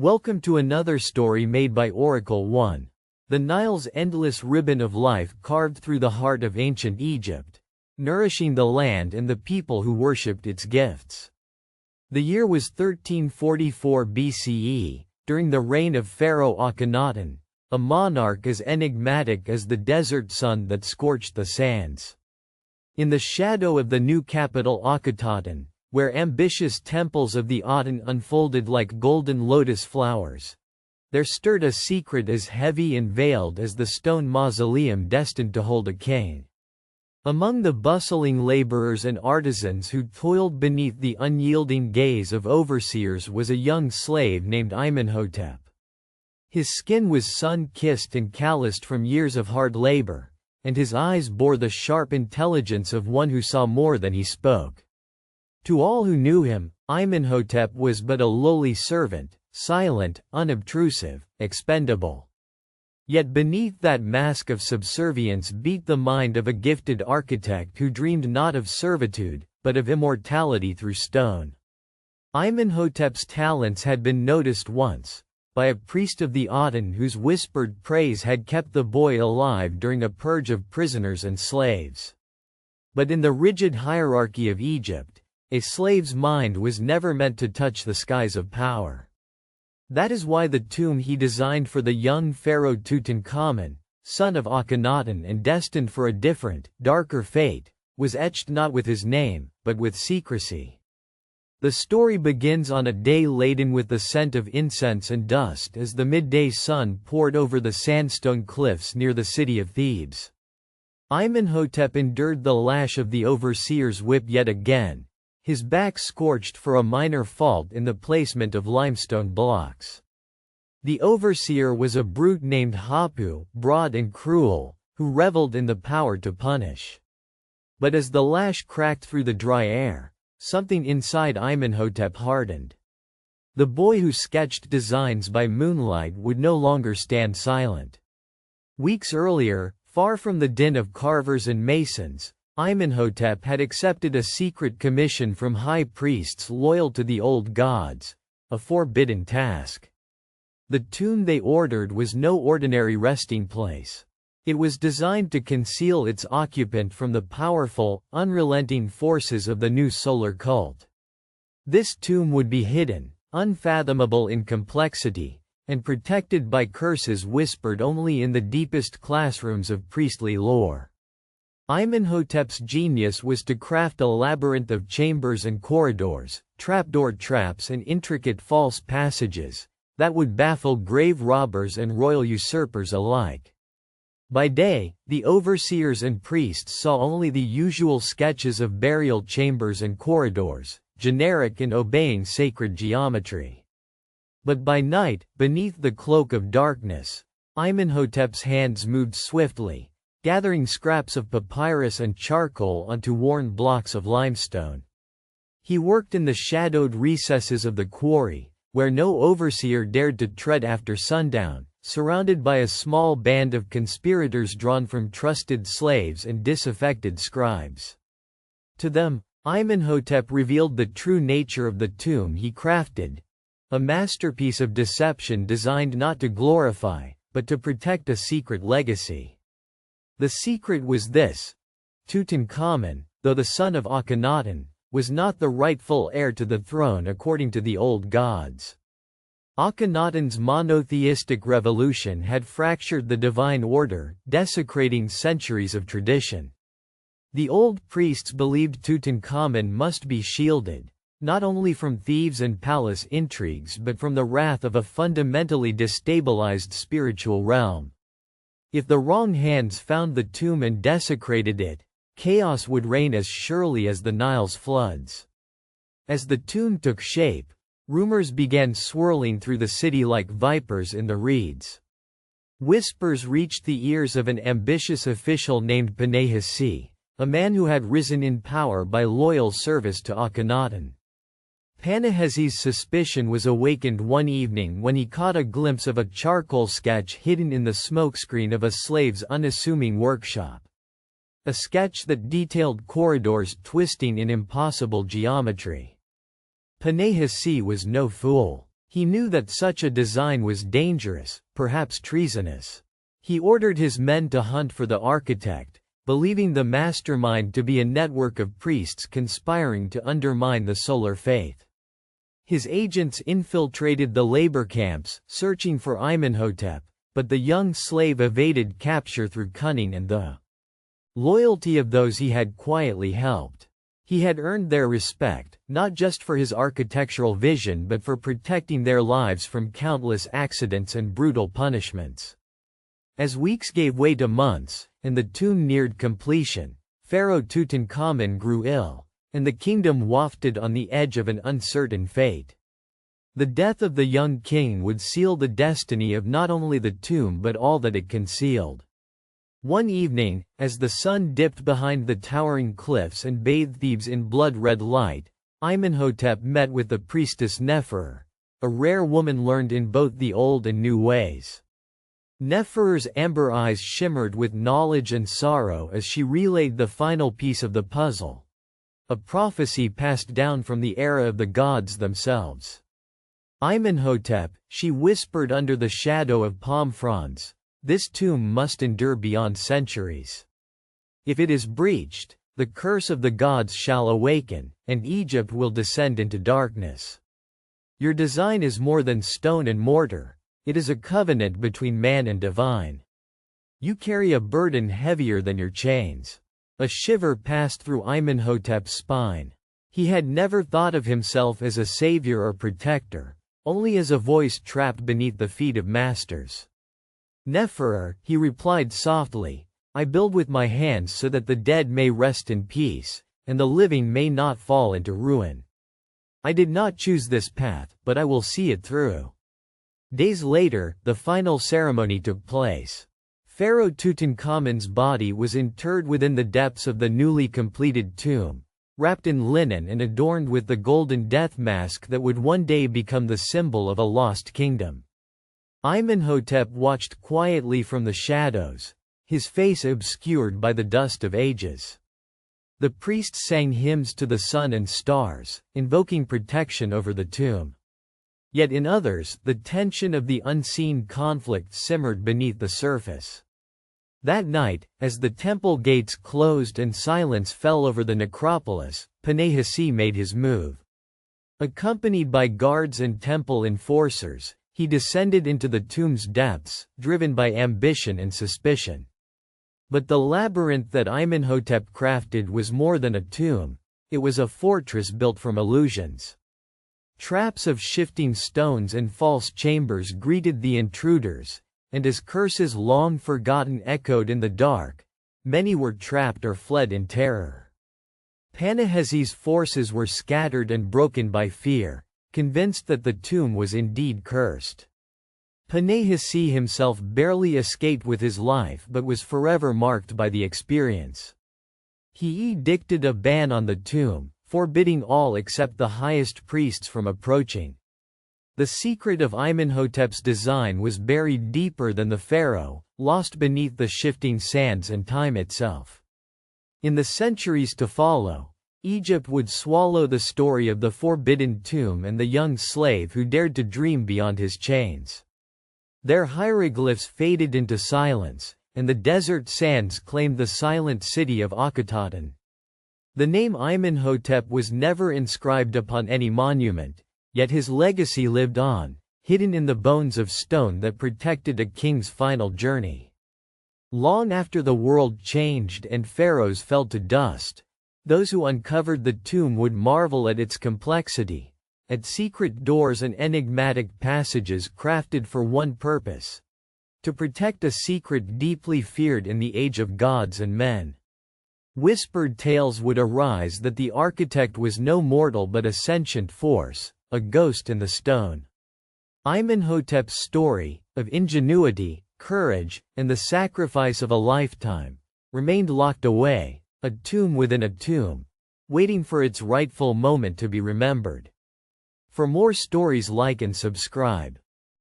Welcome to another story made by Oracle 1. The Nile's endless ribbon of life carved through the heart of ancient Egypt, nourishing the land and the people who worshipped its gifts. The year was 1344 BCE, during the reign of Pharaoh Akhenaten, a monarch as enigmatic as the desert sun that scorched the sands. In the shadow of the new capital Akhetaten, where ambitious temples of the Aten unfolded like golden lotus flowers, there stirred a secret as heavy and veiled as the stone mausoleum destined to hold a king. Among the bustling laborers and artisans who toiled beneath the unyielding gaze of overseers was a young slave named Amenhotep. His skin was sun-kissed and calloused from years of hard labor, and his eyes bore the sharp intelligence of one who saw more than he spoke. To all who knew him, Amenhotep was but a lowly servant, silent, unobtrusive, expendable. Yet beneath that mask of subservience beat the mind of a gifted architect who dreamed not of servitude, but of immortality through stone. Amenhotep's talents had been noticed once, by a priest of the Aten whose whispered praise had kept the boy alive during a purge of prisoners and slaves. But in the rigid hierarchy of Egypt, a slave's mind was never meant to touch the skies of power. That is why the tomb he designed for the young pharaoh Tutankhamun, son of Akhenaten and destined for a different, darker fate, was etched not with his name, but with secrecy. The story begins on a day laden with the scent of incense and dust as the midday sun poured over the sandstone cliffs near the city of Thebes. Amenhotep endured the lash of the overseer's whip yet again, his back scorched for a minor fault in the placement of limestone blocks. The overseer was a brute named Hapu, broad and cruel, who reveled in the power to punish. But as the lash cracked through the dry air, something inside Amenhotep hardened. The boy who sketched designs by moonlight would no longer stand silent. Weeks earlier, far from the din of carvers and masons, Amenhotep had accepted a secret commission from high priests loyal to the old gods, a forbidden task. The tomb they ordered was no ordinary resting place. It was designed to conceal its occupant from the powerful, unrelenting forces of the new solar cult. This tomb would be hidden, unfathomable in complexity, and protected by curses whispered only in the deepest classrooms of priestly lore. Amenhotep's genius was to craft a labyrinth of chambers and corridors, trapdoor traps and intricate false passages, that would baffle grave robbers and royal usurpers alike. By day, the overseers and priests saw only the usual sketches of burial chambers and corridors, generic and obeying sacred geometry. But by night, beneath the cloak of darkness, Amenhotep's hands moved swiftly, gathering scraps of papyrus and charcoal onto worn blocks of limestone. He worked in the shadowed recesses of the quarry, where no overseer dared to tread after sundown, surrounded by a small band of conspirators drawn from trusted slaves and disaffected scribes. To them, Amenhotep revealed the true nature of the tomb he crafted, a masterpiece of deception designed not to glorify, but to protect a secret legacy. The secret was this: Tutankhamun, though the son of Akhenaten, was not the rightful heir to the throne according to the old gods. Akhenaten's monotheistic revolution had fractured the divine order, desecrating centuries of tradition. The old priests believed Tutankhamun must be shielded, not only from thieves and palace intrigues but from the wrath of a fundamentally destabilized spiritual realm. If the wrong hands found the tomb and desecrated it, chaos would reign as surely as the Nile's floods. As the tomb took shape, rumors began swirling through the city like vipers in the reeds. Whispers reached the ears of an ambitious official named Panehasi, a man who had risen in power by loyal service to Akhenaten. Panehasi's suspicion was awakened one evening when he caught a glimpse of a charcoal sketch hidden in the smokescreen of a slave's unassuming workshop. A sketch that detailed corridors twisting in impossible geometry. Panehasi was no fool. He knew that such a design was dangerous, perhaps treasonous. He ordered his men to hunt for the architect, believing the mastermind to be a network of priests conspiring to undermine the solar faith. His agents infiltrated the labor camps, searching for Amenhotep, but the young slave evaded capture through cunning and the loyalty of those he had quietly helped. He had earned their respect, not just for his architectural vision but for protecting their lives from countless accidents and brutal punishments. As weeks gave way to months, and the tomb neared completion, Pharaoh Tutankhamun grew ill, and the kingdom wafted on the edge of an uncertain fate. The death of the young king would seal the destiny of not only the tomb but all that it concealed. One evening, as the sun dipped behind the towering cliffs and bathed Thebes in blood-red light, Amenhotep met with the priestess Neferer, a rare woman learned in both the old and new ways. Neferer's amber eyes shimmered with knowledge and sorrow as she relayed the final piece of the puzzle, a prophecy passed down from the era of the gods themselves. Amenhotep, she whispered under the shadow of palm fronds, this tomb must endure beyond centuries. If it is breached, the curse of the gods shall awaken, and Egypt will descend into darkness. Your design is more than stone and mortar, it is a covenant between man and divine. You carry a burden heavier than your chains. A shiver passed through Amenhotep's spine. He had never thought of himself as a savior or protector, only as a voice trapped beneath the feet of masters. Neferer, he replied softly, I build with my hands so that the dead may rest in peace, and the living may not fall into ruin. I did not choose this path, but I will see it through. Days later, the final ceremony took place. Pharaoh Tutankhamun's body was interred within the depths of the newly completed tomb, wrapped in linen and adorned with the golden death mask that would one day become the symbol of a lost kingdom. Amenhotep watched quietly from the shadows, his face obscured by the dust of ages. The priests sang hymns to the sun and stars, invoking protection over the tomb. Yet in others, the tension of the unseen conflict simmered beneath the surface. That night, as the temple gates closed and silence fell over the necropolis, Ptah made his move. Accompanied by guards and temple enforcers, he descended into the tomb's depths, driven by ambition and suspicion. But the labyrinth that Amenhotep crafted was more than a tomb, it was a fortress built from illusions. Traps of shifting stones and false chambers greeted the intruders, and as curses long forgotten echoed in the dark, many were trapped or fled in terror. Ptah's forces were scattered and broken by fear, convinced that the tomb was indeed cursed. Ptah himself barely escaped with his life but was forever marked by the experience. He edicted a ban on the tomb, forbidding all except the highest priests from approaching. The secret of Amenhotep's design was buried deeper than the pharaoh, lost beneath the shifting sands and time itself. In the centuries to follow, Egypt would swallow the story of the forbidden tomb and the young slave who dared to dream beyond his chains. Their hieroglyphs faded into silence, and the desert sands claimed the silent city of Akhetaten. The name Amenhotep was never inscribed upon any monument, yet his legacy lived on, hidden in the bones of stone that protected a king's final journey. Long after the world changed and pharaohs fell to dust, those who uncovered the tomb would marvel at its complexity, at secret doors and enigmatic passages crafted for one purpose: to protect a secret deeply feared in the age of gods and men. Whispered tales would arise that the architect was no mortal but a sentient force, a ghost in the stone. Amenhotep's story, of ingenuity, courage, and the sacrifice of a lifetime, remained locked away, a tomb within a tomb, waiting for its rightful moment to be remembered. For more stories, like and subscribe.